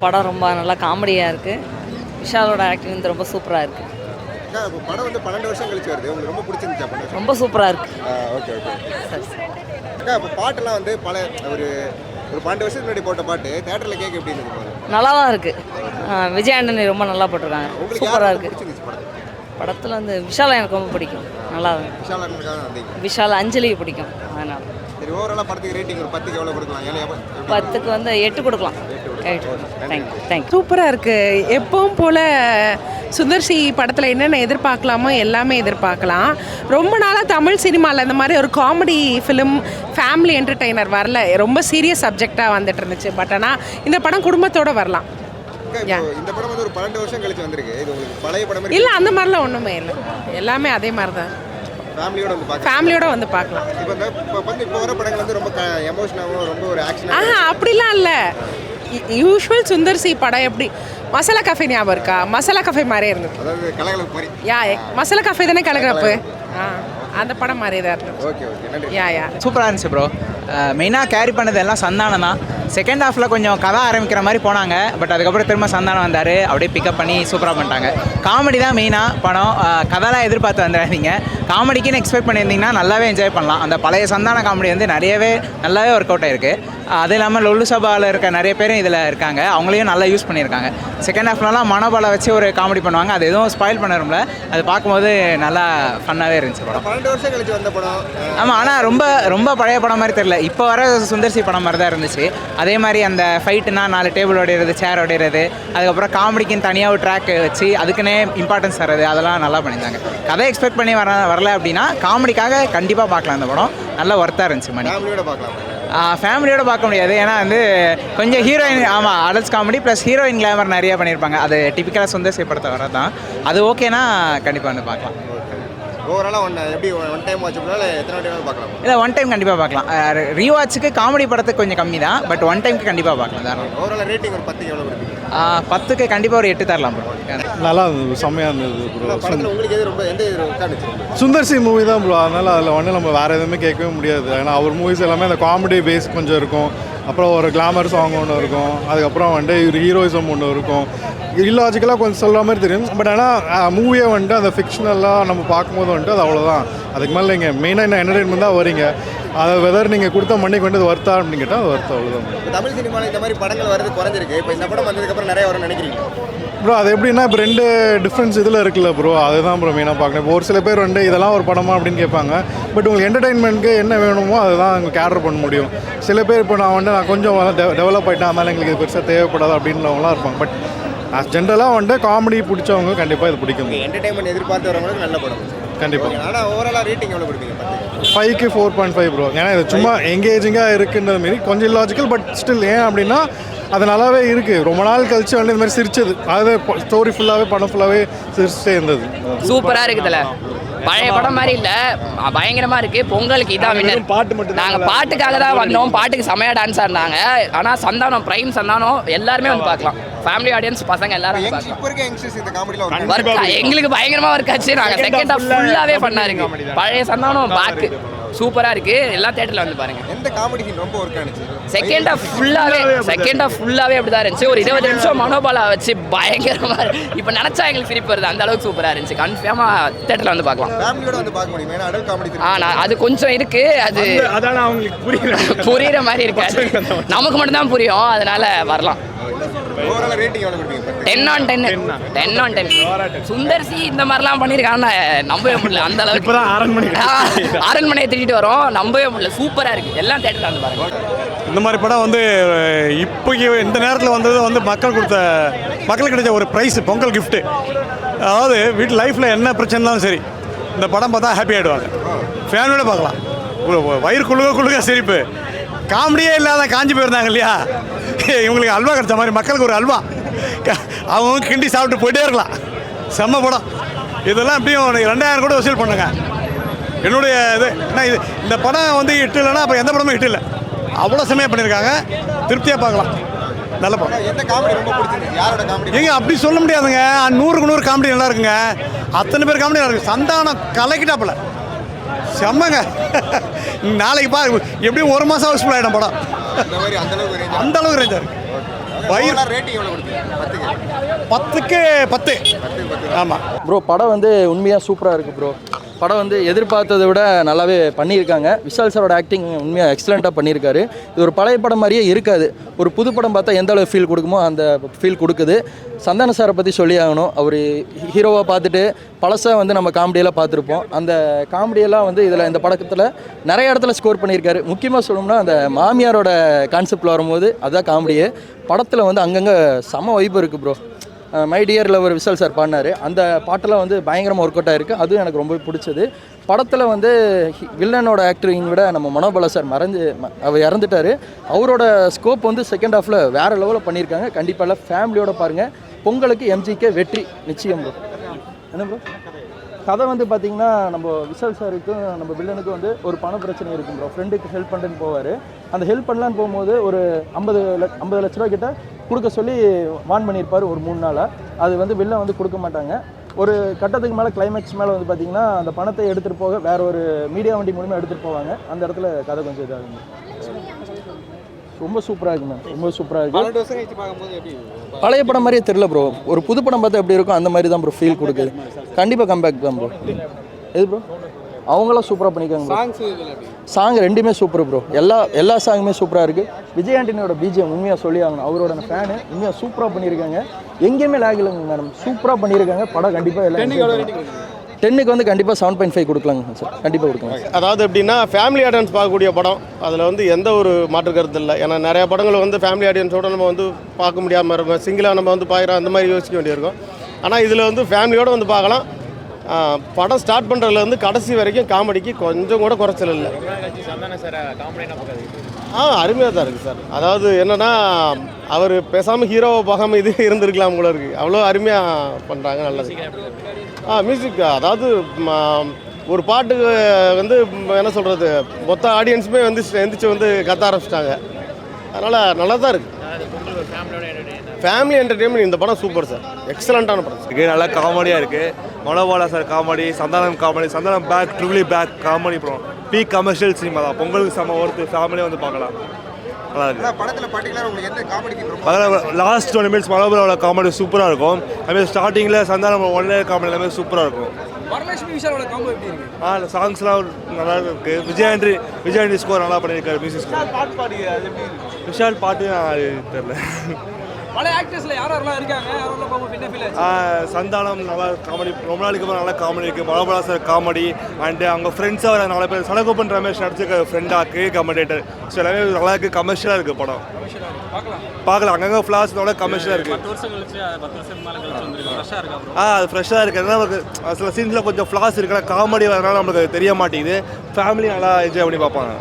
படம் ரொம்ப நல்லா காமெடியாக இருக்குது. விஷாலோட ஆக்டிங் வந்து ரொம்ப சூப்பராக இருக்குது. இப்போ படம் வந்து 12 வருஷம் கழிச்சு வருது. உங்களுக்கு ரொம்ப பிடிச்சிருந்துச்சா படம்? ரொம்ப சூப்பராக இருக்குது. Okay okay. அக்கா இப்போ பாட்டெல்லாம் வந்து ஒரு 12 வருஷத்துக்கு முன்னாடி போட்ட பாட்டு தேட்டரில் கேட்க எப்படி இருந்தது? நல்லா தான் இருக்குது. விஜய் ஆண்டனி ரொம்ப நல்லா போட்டிருக்காங்க. சூப்பராக இருக்குது. படத்தில் வந்து விஷாலை எனக்கு ரொம்ப பிடிக்கும். நல்லா விஷால் அஞ்சலி பிடிக்கும். அதனால் சரி, ஓவராலாக படத்துக்கு ரேட்டிங் ஒரு 10க்கு எவ்வளோ கொடுக்கலாம்? 10க்கு வந்து 8 கொடுக்கலாம். தேங்க்யூ. சூப்பராக இருக்குது. எப்பவும் போல் சுந்தர்சி படத்தில் என்னென்ன எதிர்பார்க்கலாமோ எல்லாமே எதிர்பார்க்கலாம். ரொம்ப நாளாக தமிழ் சினிமாவில் இந்த மாதிரி ஒரு காமெடி ஃபிலிம் ஃபேமிலி என்டர்டெய்னர் வரல. ரொம்ப சீரியஸ் சப்ஜெக்டாக வந்துட்டு இருந்துச்சு. பட் ஆனால் இந்த படம் குடும்பத்தோடு வரலாம். இந்த படம் வந்து ஒரு 12 வருஷம் கழிச்சு வந்திருக்கு. இது உங்களுக்கு பழைய படம் இல்லை, அந்த மாதிரிலாம் ஒன்றுமே இல்லை. எல்லாமே அதே மாதிரி தான். ஃபேமிலியோட வந்து பார்க்கலாம். இப்போ வர படங்கள் வந்து ரொம்ப எமோஷனாகவும் ரொம்ப ஒரு ஆக்ஷன். அப்படிலாம் இல்லை. யூஷுவல் சுந்தர்சி படம் எப்படி மசாலா கஃபே ஞாபகம் இருக்கா? மசாலா கஃபே மாதிரியே இருந்தது. அதாவது கலகலப்பு மாதிரி. மசாலா கஃபே தானே கலகலப்பு. அந்த படம் மாதிரி தான் இருந்தது. ஓகே ஓகே, நன்றி. சூப்பராக இருந்துச்சு ப்ரோ. மெயினாக கேரி பண்ணது எல்லாம் சந்தானம் தான். செகண்ட் ஹாஃபில் கொஞ்சம் கதை ஆரம்பிக்கிற மாதிரி போனாங்க. பட் அதுக்கப்புறம் திரும்ப சந்தானம் வந்தார். அப்படியே பிக்கப் பண்ணி சூப்பராக பண்ணிட்டாங்க. காமெடி தான் மெயினாக படம். கதைலாம் எதிர்பார்த்து வந்துடாதீங்க. காமெடிக்குன்னு எக்ஸ்பெக்ட் பண்ணியிருந்தீங்கன்னா நல்லாவே என்ஜாய் பண்ணலாம். அந்த பழைய சந்தான காமெடி வந்து நல்லாவே ஒர்க் அவுட் ஆயிருக்கு. அது இல்லாமல் லொல்லு சபாவில் இருக்க நிறைய பேரும் இதில் இருக்காங்க. அவங்களையும் நல்லா யூஸ் பண்ணியிருக்காங்க. செகண்ட் ஹாஃப்லலாம் மனோபாலை வச்சு ஒரு காமெடி பண்ணுவாங்க. அது எதுவும் ஸ்பாயில் பண்ணுறோம்ல. அது பார்க்கும்போது நல்லா ஃபன்னாகவே இருந்துச்சு படம். 12 வருஷம் கழிச்சு வந்த படம். ஆமாம், ஆனால் ரொம்ப ரொம்ப பழைய படம் மாதிரி தெரியல. இப்போ வர சுந்தர்சி படம் மாதிரி தான் இருந்துச்சு. அதே மாதிரி அந்த ஃபைட்டுனா 4 டேபிள் ஓடிறது, சேர் ஓடிறது, அதுக்கப்புறம் காமெடிக்குன்னு தனியாக ஒரு ட்ராக் வச்சு அதுக்குன்னே இம்பார்ட்டன்ஸ் தர்றது, அதெல்லாம் நல்லா பண்ணியிருந்தாங்க. கதை எக்ஸ்பெக்ட் பண்ணி வரல அப்படின்னா காமெடிக்காக கண்டிப்பாக பார்க்கலாம். அந்த படம் நல்லா ஒர்த்தாக இருந்துச்சு. மணி ஃபேமிலியோட பார்க்க முடியாது. ஏன்னா வந்து கொஞ்சம் ஹீரோயின், ஆமாம், adults comedy plus heroine glamour நிறையா பண்ணியிருப்பாங்க. அது டிப்பிக்கலாக சுந்தர்சி படத்தை வர தான். அது ஓகேனா கண்டிப்பாக வந்து பார்க்கலாம். இல்லை, ஒன் டைம் கண்டிப்பாக பார்க்கலாம். ரீவாட்சுக்கு காமெடி படத்துக்கு கொஞ்சம் கம்மி தான். பட் ஒன் டைமுக்கு கண்டிப்பாக பார்க்கலாம். 10க்கு கண்டிப்பாக ஒரு 8 தரலாம் ப்ரோ. நல்லா இருந்தது, செம்மையாக இருந்தது ப்ரோ. சுந்தர்சி மூவி தான் ப்ரோ. அதனால் அதில் ஒன்று நம்ம வேறு எதுவுமே கேட்கவே முடியாது. ஏன்னா அவர் மூவிஸ் எல்லாமே அந்த காமெடி பேஸ் கொஞ்சம் இருக்கும். அப்புறம் ஒரு கிளாமர் சாங் ஒன்று இருக்கும். அதுக்கப்புறம் ஒரு ஹீரோயிசம் ஒன்று இருக்கும். இல்லாஜிக்கலாக கொஞ்சம் சொல்கிற மாதிரி தெரியும். பட் ஆனால் மூவியே அந்த ஃபிக்ஷனலாக நம்ம பார்க்கும்போது அது அவ்வளோதான். அதுக்கு மேலே நீங்கள் மெயினாக என்ன என்டர்டெயின்மெண்ட் தான் வரீங்க. அதை வெதர் நீங்கள் கொடுத்த மணிக்கு அது வர்த்தா அப்படின்னு கேட்டால் அது வர்த்தா, அவ்வளோதான். தமிழ் சினிமாவில் இந்த மாதிரி படங்கள் வரது குறைஞ்சிருக்கு. இப்போ இந்த படம் வந்ததுக்கப்புறம் நிறைய வரும்னு நினைக்கிறீங்க ப்ரோ? அது எப்படின்னா இப்போ 2 டிஃப்ரென்ஸ் இதில் இருக்குல்ல ப்ரோ. அதுதான் ப்ரோ மெயினாக பார்க்கணும். இப்போ ஒரு சில பேர் இதெல்லாம் ஒரு படமா அப்படின்னு கேட்பாங்க. பட் உங்களுக்கு என்டர்டெயின்மெண்ட்க்கு என்ன வேணுமோ அதுதான் உங்களுக்கு கேட்டர் பண்ண முடியும். சில பேர் இப்போ நான் கொஞ்சம் டெவலப் ஆகிட்டேன், அதனால் எங்களுக்கு இது பெருசாக தேவைப்படாது அப்படின்றவங்களாம் இருப்பாங்க. பட் ஜென்ரலாக காமெடி பிடிச்சவங்க கண்டிப்பாக இது பிடிக்கும். என்டர்டெயின்மெண்ட் எதிர்பார்த்து வரவங்களுக்கு நல்ல படம் கண்டிப்பாக. ஆனால் ஓவராலாக ரேட்டிங் எவ்வளோ கொடுப்பீங்க? 5க்கு 4.5 ப்ரோ. ஏன்னா இது சும்மா எங்கேஜிங்காக இருக்குன்றது மாரி கொஞ்சம் இல்லாஜிக்கல். பட் ஸ்டில் ஏன் அப்படின்னா அது நல்லாவே இருக்குது. ரொம்ப நாள் கழிச்சு இந்த மாதிரி சிரிச்சது. அது ஸ்டோரி ஃபுல்லாகவே படம் ஃபுல்லாகவே சிரிச்சே இருந்தது. சூப்பராக இருக்குதுல்ல. பழைய படம் மாதிரி இல்லை, பயங்கரமாக இருக்குது. பொங்கலுக்கு இதான் வின்னர். பாட்டு மட்டும் நாங்கள் பாட்டுக்காக தான் வந்தோம். பாட்டுக்கு செமையாக டான்ஸாக இருந்தாங்க. ஆனால் சந்தானம், பிரைம் சந்தானம் எல்லாருமே வந்து பார்க்கலாம். ஃபேமிலி ஆடியன்ஸ் பசங்க எல்லாரும் எங்களுக்கு பயங்கரமாக ஒர்க் ஆச்சு. நாங்கள் செகண்ட் ஹாஃப் ஃபுல்லாகவே பண்ணா இருக்கு. பழைய சந்தானம் பேக்கு சூப்பராக இருக்குது. எல்லா தேட்டரில் வந்து பாருங்கள். எந்த காமெடி சீன் ரொம்ப ஒர்க் ஆனிச்சு? செகண்ட் ஹாஃப் ஃபுல்லாகவே அப்படி தான் இருந்துச்சு. ஒரு 20 நிமிஷம் மனோபாலா வச்சு பயங்கரமாக இப்போ நினச்சா எங்களுக்கு சிரிப்பு வருது. அந்த அளவுக்கு சூப்பராக இருந்துச்சு. கன்ஃபார்மாக தேட்டரில் வந்து பார்க்கலாம். ஃபேமிலியோட வந்து பார்க்க முடியும். ஏன்னா அடல்ட் காமெடி அது கொஞ்சம் இருக்குது. அது அதான் அவங்களுக்கு புரியுற மாதிரி இருக்காது. நமக்கு மட்டும்தான் புரியும். அதனால வரலாம். 10 on 10. சுந்தர்சி இந்த மாதிரிலாம் பண்ணியிருக்காங்கன்னா நம்பவே முடியல. அந்த அளவுக்கு அரண்மனையை திட்டிட்டு வரோம். நம்பவே முடியல. சூப்பராக இருக்குது. எல்லாம் தேட்டரில் வந்து பாருங்க. இந்த மாதிரி படம் இப்போக்கு இந்த நேரத்தில் வந்தது மக்களுக்கு கிடைச்ச ஒரு ப்ரைஸ், பொங்கல் கிஃப்ட்டு. அதாவது வீட்டு லைஃப்பில் என்ன பிரச்சனைனாலும் சரி இந்த படம் பார்த்தா ஹாப்பி ஆகிடுவாங்க. ஃபேமிலியோட பார்க்கலாம். வயிறு குழுக சிரிப்பு. காமெடியே இல்லாத காஞ்சி போயிருந்தாங்க இல்லையா, இவங்களுக்கு அல்வா கிடைச்ச மாதிரி மக்களுக்கு ஒரு அல்வா. அவங்க கிண்டி சாப்பிட்டு போயிட்டே இருக்கலாம். செம்ம படம். இதெல்லாம் எப்படியும் 2000 கூட வசூல் பண்ணுங்க என்னுடைய இது. ஏன்னா இந்த படம் ஹிட் இல்லைன்னா அப்போ எந்த படமும் ஹிட் இல்லை. அவ்வளோ செம்மையாக பண்ணியிருக்காங்க. திருப்தியாக பார்க்கலாம். நல்ல படம். ஏங்க அப்படி சொல்ல முடியாதுங்க. 100க்கு 100 காமெடி நல்லா இருக்குங்க. அத்தனை பேர் காமெடி நல்லா இருக்குது. சந்தானம் கலக்கிட்டாப்புல செம்மங்க. நாளைக்கு எப்படியும் 1 மாதம் ஹவுஸ்ஃபுல் ஆகிடும் படம். அந்த அளவுக்கு ரேஞ்சாக இருக்குது. வயிறு ரேட்டிங் எவ்வளோ கொடுத்தீங்க? 10க்கு 10. ஆமாம் ப்ரோ படம் வந்து உண்மையாக சூப்பராக இருக்குது ப்ரோ. படம் வந்து எதிர்பார்த்ததை விட நல்லாவே பண்ணியிருக்காங்க. விஷால் சாரோட ஆக்டிங் உண்மையாக எக்ஸலண்ட்டாக பண்ணியிருக்காரு. இது ஒரு பழைய படம் மாதிரியே இருக்காது. ஒரு புது படம் பார்த்தா எந்த அளவு ஃபீல் கொடுக்குமோ அந்த ஃபீல் கொடுக்குது. சந்தான சாரை பற்றி சொல்லி ஆகணும். அவர் ஹீரோவாக பார்த்துட்டு பழசாக வந்து நம்ம காமெடியெல்லாம் பார்த்துருப்போம். அந்த காமெடியெல்லாம் வந்து இதில் இந்த படத்தில் நிறைய இடத்துல ஸ்கோர் பண்ணியிருக்காரு. முக்கியமாக சொல்லணும்னா அந்த மாமியாரோட கான்செப்டில் வரும்போது அதுதான் காமெடியே. படத்தில் வந்து அங்கங்கே செம வைப்பு இருக்குது ப்ரோ. மை டியரில் ஒரு விஷால் சார் பாடினார். அந்த பாட்டெல்லாம் வந்து பயங்கரமாக ஒர்க் அவுட் ஆகிருக்கு. அதுவும் எனக்கு ரொம்ப பிடிச்சது. படத்தில் வந்து வில்லனோட ஆக்டரிங் விட நம்ம மனோபலா சார் அவர் இறந்துட்டார். அவரோட ஸ்கோப் வந்து செகண்ட் ஹாஃபில் வேறு லெவலில் பண்ணியிருக்காங்க. கண்டிப்பாக எல்லாம் ஃபேமிலியோடு பாருங்கள். பொங்கலுக்கு எம்ஜிகே வெற்றி நிச்சயம் ப்ரோ. என்ன ப்ரோ கதை வந்து பார்த்திங்கன்னா நம்ம விஷால் சாருக்கும் நம்ம வில்லனுக்கும் வந்து ஒரு பண பிரச்சனை இருக்கும் ப்ரோ. ஃப்ரெண்டுக்கு ஹெல்ப் பண்ணுறேன்னு போவார். அந்த ஹெல்ப் பண்ணலான்னு போகும்போது ஒரு 50 லட்ச ரூபா கிட்ட கொடுக்க சொல்லி வான் பண்ணியிருப்பார் ஒரு 3 நாளாக. அது வந்து வில்லன் வந்து கொடுக்க மாட்டாங்க. ஒரு கட்டத்துக்கு மேலே கிளைமேக்ஸ் மேலே வந்து பார்த்திங்கன்னா அந்த பணத்தை எடுத்துகிட்டு போக வேறு ஒரு மீடியா வண்டி மூலமாக எடுத்துகிட்டு போவாங்க. அந்த இடத்துல கதை கொஞ்சம் இதாகுங்க. ரொம்ப சூப்பராக இருக்குங்க. ரொம்ப சூப்பராக இருக்குது. பழைய படம் மாதிரியே தெரியல ப்ரோ. ஒரு புது படம் பார்த்தா எப்படி இருக்கும் அந்த மாதிரி தான் ப்ரோ ஃபீல் கொடுக்குது. கண்டிப்பாக கம்பேக் தான் ப்ரோ. எது ப்ரோ அவங்களாம் சூப்பராக பண்ணியிருக்காங்க ப்ரோ. சாங் ரெண்டுமே சூப்பர் ப்ரோ. எல்லா சாங்குமே சூப்பராக இருக்குது. விஜய் ஆண்டனியோட பிஜிஎம் உண்மையாக சொல்லி ஆகணும். அவரோட ஃபேனு உண்மையாக சூப்பராக பண்ணியிருக்காங்க. எங்கேயுமே லேக் இல்லைங்க மேடம். சூப்பராக பண்ணியிருக்காங்க. படம் கண்டிப்பாக எல்லாம் 10க்கு வந்து கண்டிப்பாக 7.5 கொடுக்கலாங்க சார். கண்டிப்பாக கொடுக்கலாம். அதாவது எப்படின்னா ஃபேமிலி ஆடியன்ஸ் பார்க்கக்கூடிய படம். அதில் வந்து எந்த ஒரு மாற்று கருத்து இல்லை. ஏன்னா நிறையா படங்கள் வந்து ஃபேமிலி ஆடியன்ஸோடு நம்ம வந்து பார்க்க முடியாமல் இருக்கும். சிங்கிளாக நம்ம வந்து பார்க்குறோம் அந்த மாதிரி யோசிக்க வேண்டியிருக்கும். ஆனால் இதில் வந்து ஃபேமிலியோடு வந்து பார்க்கலாம். படம் ஸ்டார்ட் பண்ணுறதுலேருந்து கடைசி வரைக்கும் காமெடிக்கு கொஞ்சம் கூட குறைச்சல் இல்லை. அருமையாக தான் இருக்குது சார். அதாவது என்னென்னா அவர் பேசாமல் ஹீரோவை பார்க்காம இது இருந்திருக்கலாம் கூட இருக்குது. அவ்வளோ அருமையாக பண்ணுறாங்க. நல்லது. மியூசிக் அதாவது ஒரு பாட்டுக்கு வந்து என்ன சொல்கிறது மொத்த ஆடியன்ஸுமே வந்து எந்திரிச்சு வந்து கத்த ஆரம்பிச்சிட்டாங்க. அதனால் நல்லா தான் இருக்குது. ஃபேமிலி என்டர்டெயின்மெண்ட் இந்த படம் சூப்பர் சார். எக்ஸலண்ட்டான படம் சார். நல்லா காமெடியாக இருக்குது. Manobala sir comedy, Santhanam comedy, Santhanam back triply back comedy படம். பீக் கமர்ஷியல் சினிமா தான். பொங்கலுக்கு செம்ம ஒருத்தர் ஃபேமிலியாக வந்து பார்க்கலாம். நல்லா இருக்குது. படத்தில் பர்டிகுலராக உங்களுக்கு எந்த காமெடி லாஸ்ட் 20 மினிட்ஸ் மனோபாலாவோட காமெடி சூப்பராக இருக்கும். அதுமாதிரி ஸ்டார்டிங்கில் சந்தானம் ஒன் லேயர் காமெடி எல்லாமே சூப்பராக இருக்கும். வரலட்சுமி விஷாலோட காம்போ எப்படி இருக்கு? சாங்ஸ்லாம் நல்லா இருக்கு. விஜய் ஆண்டி ஸ்கோர் நல்லா பண்ணியிருக்காரு. மியூசிக் விஷால் பாட்டு தெரியல. பல ஆக்டர்ஸ்ல யாரெல்லாம் இருக்காங்க? யாரெல்லாம் காம்போ என்ன ஃபீல் ஆச்சு? சந்தானம் நல்லா காமெடி. ரொம்ப நாளைக்கு அப்புறம் நல்லா காமெடி இருக்குது. மனோபாலா சார் காமெடி அண்டு அவங்க ஃப்ரெண்ட்ஸாக வர நல்ல பேர். சனகோபன் ரமேஷ் நடிச்சிருக்க ஃப்ரெண்டாக்கு கமெண்டேட்டர். ஸோ எல்லாமே நல்லா இருக்குது. கமர்ஷியலாக இருக்குது படம். பார்க்கலாம். அங்கங்கே ஃப்ளாஸ் நல்லா கமர்ஷியலாக இருக்குது. அது ஃப்ரெஷ்ஷாக இருக்குது. அதனால சில சீன்ஸில் கொஞ்சம் ஃப்ளாஸ் இருக்குன்னா காமெடி வரனால நம்மளுக்கு தெரிய மாட்டேங்குது. ஃபேமிலி நல்லா என்ஜாய் பண்ணி பார்ப்பாங்க.